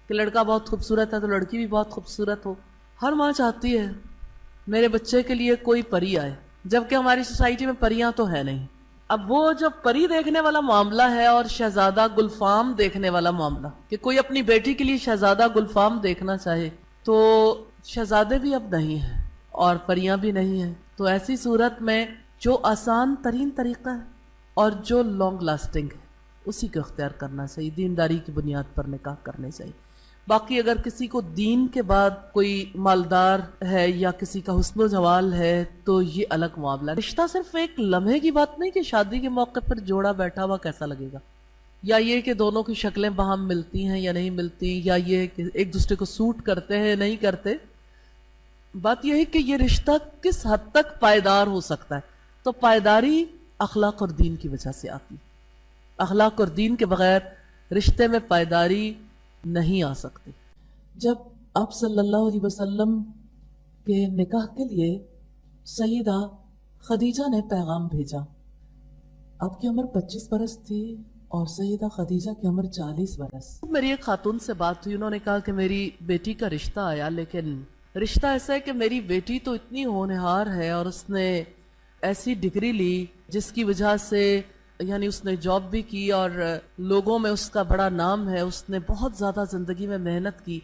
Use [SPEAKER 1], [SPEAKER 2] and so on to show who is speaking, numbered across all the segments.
[SPEAKER 1] کہ لڑکا بہت خوبصورت ہے تو لڑکی بھی بہت خوبصورت ہو. ہر ماں چاہتی ہے میرے بچے کے لیے کوئی پری آئے، جبکہ ہماری سوسائٹی میں پریاں تو ہے نہیں. اب وہ جو پری دیکھنے والا معاملہ ہے اور شہزادہ گلفام دیکھنے والا معاملہ، کہ کوئی اپنی بیٹی کے لیے شہزادہ گلفام دیکھنا چاہے، تو شہزادے بھی اب نہیں ہیں اور پریاں بھی نہیں ہیں. تو ایسی صورت میں جو آسان ترین طریقہ ہے اور جو لانگ لاسٹنگ ہے اسی کو اختیار کرنا چاہیے. دینداری کی بنیاد پر نکاح کرنے چاہیے. باقی اگر کسی کو دین کے بعد کوئی مالدار ہے یا کسی کا حسن و جمال ہے تو یہ الگ معاملہ. رشتہ صرف ایک لمحے کی بات نہیں کہ شادی کے موقع پر جوڑا بیٹھا ہوا کیسا لگے گا، یا یہ کہ دونوں کی شکلیں باہم ملتی ہیں یا نہیں ملتی، یا یہ کہ ایک دوسرے کو سوٹ کرتے ہیں نہیں کرتے. بات یہ ہے کہ یہ رشتہ کس حد تک پائیدار ہو سکتا ہے. تو پائیداری اخلاق اور دین کی وجہ سے آتی. اخلاق اور دین کے بغیر رشتے میں پائیداری نہیں آ سکتی. جب آپ صلی اللہ علیہ وسلم کے نکاح کے لیے سیدہ خدیجہ نے پیغام بھیجا. آپ کی عمر 25 برس تھی اور سیدہ خدیجہ کی عمر 40 برس. میری ایک خاتون سے بات ہوئی، انہوں نے کہا کہ میری بیٹی کا رشتہ آیا، لیکن رشتہ ایسا ہے کہ میری بیٹی تو اتنی ہونہار ہے اور اس نے ایسی ڈگری لی جس کی وجہ سے یعنی اس نے جاب بھی کی اور لوگوں میں اس کا بڑا نام ہے، اس نے بہت زیادہ زندگی میں محنت کی.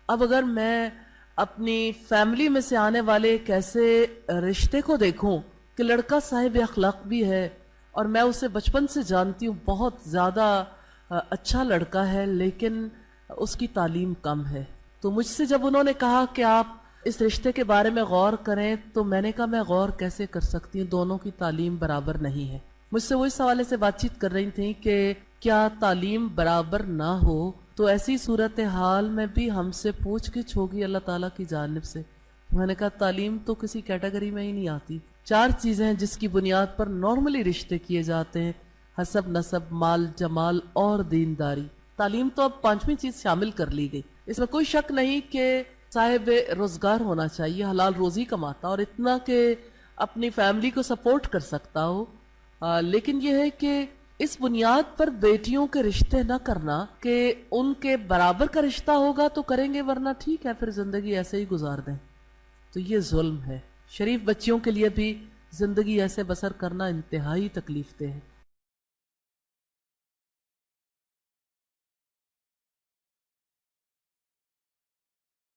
[SPEAKER 1] اب اگر میں اپنی فیملی میں سے آنے والے ایک ایسے رشتے کو دیکھوں کہ لڑکا صاحب اخلاق بھی ہے اور میں اسے بچپن سے جانتی ہوں، بہت زیادہ اچھا لڑکا ہے، لیکن اس کی تعلیم کم ہے. تو مجھ سے جب انہوں نے کہا کہ آپ اس رشتے کے بارے میں غور کریں تو میں نے کہا میں غور کیسے کر سکتی ہوں، دونوں کی تعلیم برابر نہیں ہے. مجھ سے وہ اس حوالے سے بات چیت کر رہی تھیں کہ کیا تعلیم برابر نہ ہو تو ایسی صورتحال میں بھی ہم سے پوچھ گچھ ہوگی اللہ تعالیٰ کی جانب سے. میں نے کہا تعلیم تو کسی کیٹیگری میں ہی نہیں آتی. 4 چیزیں ہیں جس کی بنیاد پر نارملی رشتے کیے جاتے ہیں: حسب، نسب، مال، جمال اور دینداری. تعلیم تو اب 5ویں چیز شامل کر لی گئی. اس میں کوئی شک نہیں کہ صاحب روزگار ہونا چاہیے، حلال روزی کماتا اور اتنا کہ اپنی فیملی کو سپورٹ کر سکتا ہو. لیکن یہ ہے کہ اس بنیاد پر بیٹیوں کے رشتے نہ کرنا کہ ان کے برابر کا رشتہ ہوگا تو کریں گے ورنہ ٹھیک ہے پھر زندگی ایسے ہی گزار دیں، تو یہ ظلم ہے. شریف بچیوں کے لیے بھی زندگی ایسے بسر کرنا انتہائی تکلیف دہ ہے.